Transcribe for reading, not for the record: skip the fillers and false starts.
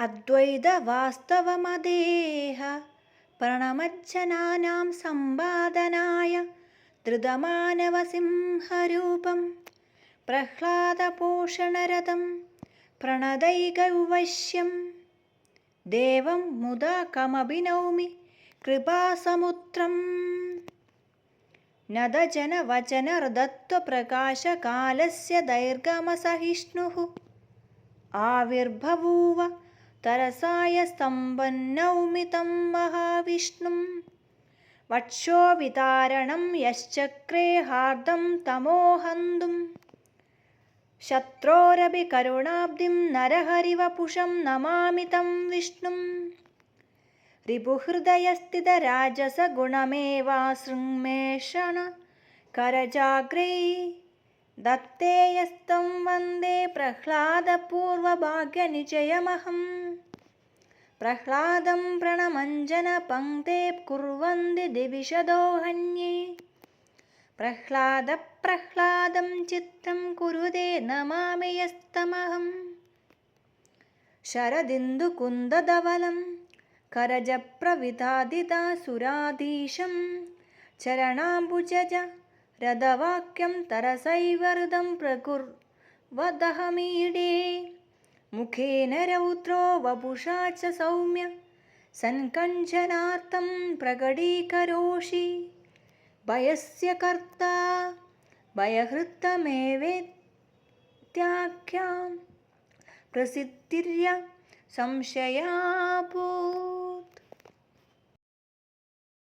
അദ്വൈതവാസ്തവമദേഹ പ്രണമജ്ജനാനാം സമ്പാദനായ ധൃതമാനവസിംഹരൂപം പ്രഹ്ലാദപോഷണരതം പ്രണതൈകൗവശ്യം ദേവം മുദാ കമപി നൗമി കൃപാസമുദ്രം. നദജനവചനഹൃദത്വപ്രകാശകാലസ്യ ദൈർഘ്യമസഹിഷ്ണുഃ ആവിർബഭൂവ തരസായ സ്തംഭന്നൗമി തം മഹാവിഷ്ണും. വക്ഷോവിതാരണം യശ്ചക്രേ ഹാർദം തമോഹന്തും ശത്രോരപി കരുണാബ്ധിം നരഹരിവപുഷം നമാമി തം വിഷ്ണും. റിപുഹൃദയസ്ഥിതരാജസഗുണമേവാസൃങ്മേഷണ കരജാഗ്രൈ ദത്തേയസ്തം വന്ദേ പ്രഹ്ലാദപൂർവഭാഗ്യനിചയമഹം. പ്രഹ്ലാദം പ്രണമഞ്ജനപങ്ക്തേ കുർവന്തി ദിവിഷദോഹന്യേ. പ്രഹ്ലാദം ചിത്തം കുരുതേ നമാമി യസ്തമഹം. ശരദിന്ദുകുന്ദധവളം കരജപ്രവിതാദിതാസുരാധീശം ചരണാംബുജജ രഥവാക്യം തരസൈവൃതം പ്രകുർവദഹമീഡേ. മുഖേന രൗദ്രോ വപുഷാ ച സൗമ്യ സൻകഞ്ചനാർത്ഥം പ്രകടീകരോഷി. ഭയസ്യ കർത്താ ഭയഹൃത്തമേവേത്യാഖ്യാം പ്രസിദ്ധിര്യ സംശയാപോ.